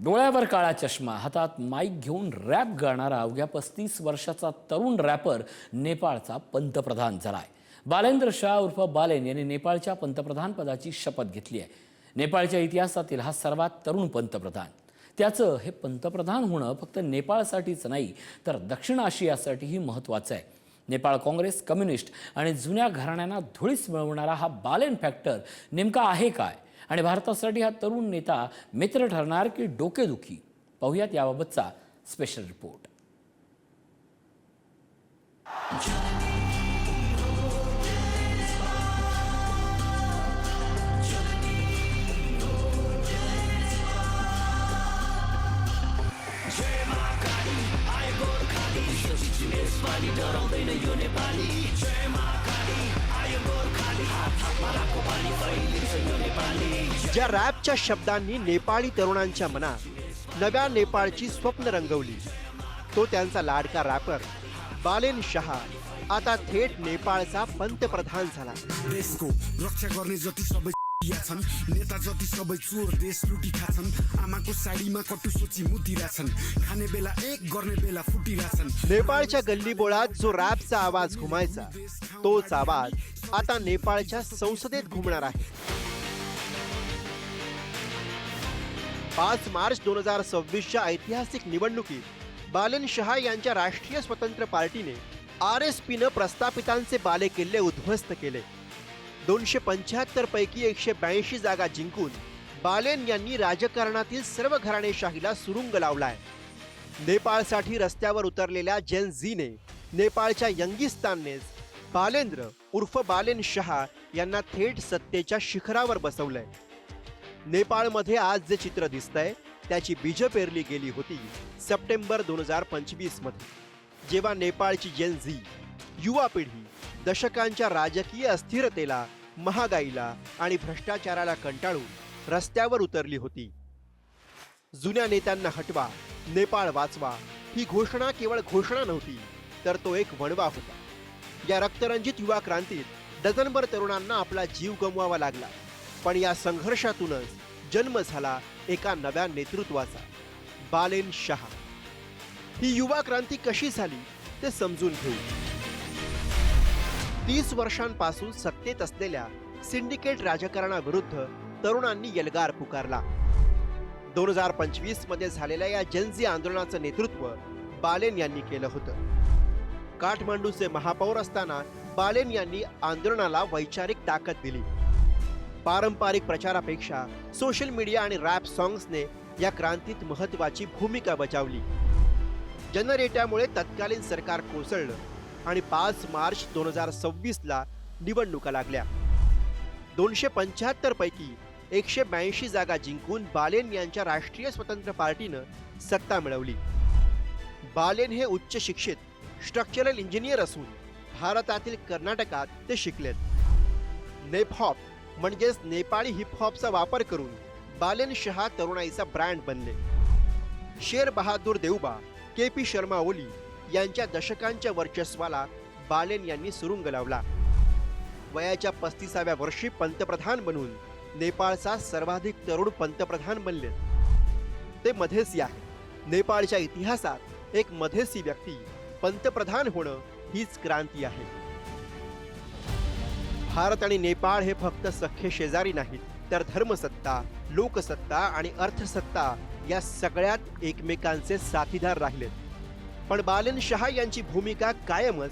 डोळ्यावर काळा चष्मा, हातात माईक घेऊन रॅप गाणारा अवघ्या 35 वर्षाचा तरुण रॅपर नेपाळचा पंतप्रधान झालाय. बालेंद्र शाह उर्फ बालेन यांनी नेपाळच्या पंतप्रधानपदाची शपथ घेतली आहे. नेपाळच्या इतिहासातील हा सर्वात तरुण पंतप्रधान. त्याचं हे पंतप्रधान होणं फक्त नेपाळसाठीच नाही तर दक्षिण आशियासाठीही महत्त्वाचं आहे. नेपाळ काँग्रेस, कम्युनिस्ट आणि जुन्या घराण्यांना धुळीस मिळवणारा हा बालेन फॅक्टर नेमका आहे काय? आणि भारतासाठी हा तरुण नेता मित्र ठरणार की डोकेदुखी? पाहूयात याबाबतचा स्पेशल रिपोर्ट. ज्या रॅपच्या शब्दांनी नेपाळी तरुणांच्या मनात नव्या नेपाळची स्वप्न रंगवली, तो त्यांचा लाडका रॅपर बालेन शाह आता थेट नेपाळचा पंतप्रधान झाला. देशको रक्षा गर्ने जति सबै छन्, नेता जति सबै चोर देश लुटी खाछन्, आमाको साडीमा कटु सोची मुतिराछन्, खाने बेला एक गर्ने बेला फुटिराछन्. नेपाळच्या गल्लीबोळात जो रॅपचा आवाज घुमायचा, तोच आवाज आता नेपाळच्या संसदेत घुमणार आहे. 5 मार्च 2026च्या ऐतिहासिक निवडणुकीत बालेन शाह यांच्या राष्ट्रीय स्वतंत्र पार्टीने RSPनं प्रस्थापितांचे बालेकिल्ले उद्ध्वस्त केले. 275 पैकी 182 जागा जिंकून बालेन यांनी राजकारणातील सर्व घराणेशाहीला सुरुंग लावलाय. नेपाळसाठी रस्त्यावर उतरलेल्या जेन झीने, नेपाळच्या यंगिस्ताननेच बालेंद्र उर्फ बालेन शाह यांना थेट सत्तेच्या शिखरावर बसवलंय. नेपाळमध्ये आज जे चित्र दिसतंय त्याची बीज पेरली गेली होती सप्टेंबर 2025 मध्ये, जेव्हा नेपाळची जेन झी युवा पिढी दशकांच्या राजकीय अस्थिरतेला, महागाईला आणि भ्रष्टाचाराला कंटाळून रस्त्यावर उतरली होती. जुन्या नेत्यांना हटवा, नेपाळ वाचवा ही घोषणा केवळ घोषणा नव्हती, तर तो एक वणवा होता. या रक्तरंजित युवा क्रांतीत डझनभर तरुणांना आपला जीव गमवावा लागला, पण या संघर्षातूनच जन्म झाला एका नव्या नेतृत्वाचा, बालेन शाह. ही युवा क्रांती कशी झाली ते समजून घेऊ. 30 वर्षांपासून सत्तेत असलेल्या सिंडिकेट राजकारणाविरुद्ध तरुणांनी एल्गार पुकारला. 2025 मध्ये झालेल्या या जनजी आंदोलनाचं नेतृत्व बालेन यांनी केलं होतं. काठमांडूचे महापौर असताना बालेन यांनी आंदोलनाला वैचारिक ताकद दिली. पारंपरिक प्रचारापेक्षा सोशल मीडिया आणि रॅप सॉंग्सने या क्रांतीत महत्त्वाची भूमिका बजावली. जनरेट्यामुळे तत्कालीन सरकार कोसळलं आणि 5 मार्च 2026ला निवडणुका लागल्या. 275 पैकी 182 जागा जिंकून बालेन यांच्या राष्ट्रीय स्वतंत्र पार्टीनं सत्ता मिळवली. बालेन हे उच्च शिक्षित स्ट्रक्चरल इंजिनियर असून भारतातील कर्नाटकात ते शिकलेत. नेपहॉप म्हणजेच नेपाळी हिपहॉपचा वापर करून बालेन शाह तरुणाईचा ब्रँड बनले. शेर बहादूर देउबा, KP शर्मा ओली यांच्या दशकांच्या वर्चस्वाला बालेन यांनी सुरुंग लावला. वयाच्या 35व्या वर्षी पंतप्रधान बनून नेपाळचा सर्वाधिक तरुण पंतप्रधान बनले. ते मधेसी आहे. नेपाळच्या इतिहासात एक मधेसी व्यक्ती पंतप्रधान होणं हीच क्रांती आहे. भारत आणि नेपाळ हे फक्त सख्खे शेजारी नाहीत, तर धर्मसत्ता, लोकसत्ता आणि अर्थसत्ता या सगळ्यात एकमेकांचे साथीदार राहिलेत. पण बालेन शाह यांची भूमिका कायमच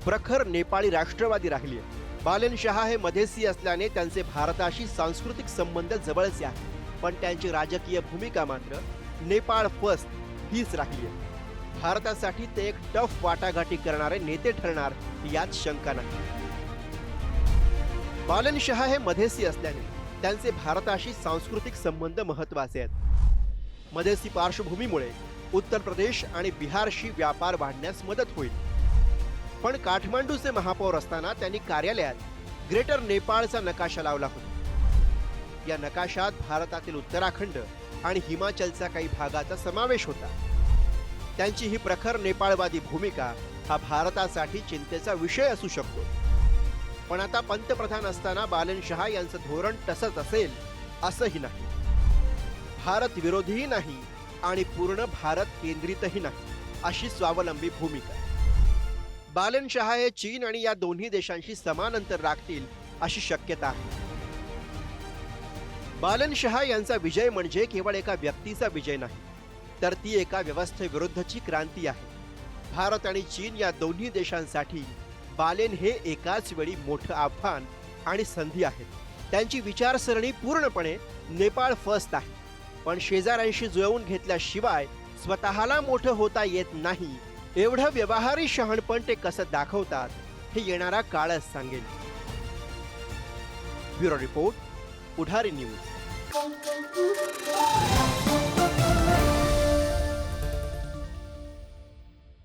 प्रखर नेपाळी राष्ट्रवादी राहिली आहे. बालेन शाह हे मधेसी असल्याने त्यांचे भारताशी सांस्कृतिक संबंध जवळचे आहेत, पण त्यांची राजकीय भूमिका मात्र नेपाळ फर्स्ट हीच राहिली आहे. भारतासाठी ते एक टफ वाटाघाटी करणारे नेते ठरणार यात शंका नाही. बालेन शाह हे मधेसी असल्याने त्यांचे भारताशी सांस्कृतिक संबंध महत्त्वाचे आहेत. मधेसी पार्श्वभूमीमुळे उत्तर प्रदेश आणि बिहारशी व्यापार वाढण्यास मदत होईल. पण काठमांडूचे महापौर असताना त्यांनी कार्यालयात ग्रेटर नेपाळचा नकाशा लावला होता. या नकाशात भारतातील उत्तराखंड आणि हिमाचलचा काही भागाचा समावेश होता. त्यांची ही प्रखर नेपाळवादी भूमिका हा भारतासाठी चिंतेचा विषय असू शकतो. पण आता पंतप्रधान असताना बालेन शाह यांचं धोरण तसंच असेल असंही नाही. भारत विरोधीही नाही आणि पूर्ण भारत केंद्रितही नाही अशी स्वावलंबी भूमिका. बालेन शहा हे चीन आणि या दोन्ही देशांशी समान अंतर राखतील अशी शक्यता आहे. बालेन शहा यांचा विजय म्हणजे केवळ एका व्यक्तीचा विजय नाही, तर ती एका व्यवस्थेविरुद्धची क्रांती आहे. भारत आणि चीन या दोन्ही देशांसाठी बालेन हे एकाच वेळी मोठं आव्हान आणि संधी आहेत. त्यांची विचारसरणी पूर्णपणे नेपाळ फर्स्ट आहे, पण शेजाऱ्यांशी जुळवून घेतल्याशिवाय स्वतःला मोठं होता येत नाही. एवढं व्यवहारी शहाणपण ते कसं दाखवतात हे येणारा काळच सांगेल. ब्युरो रिपोर्ट, पुढारी न्यूज.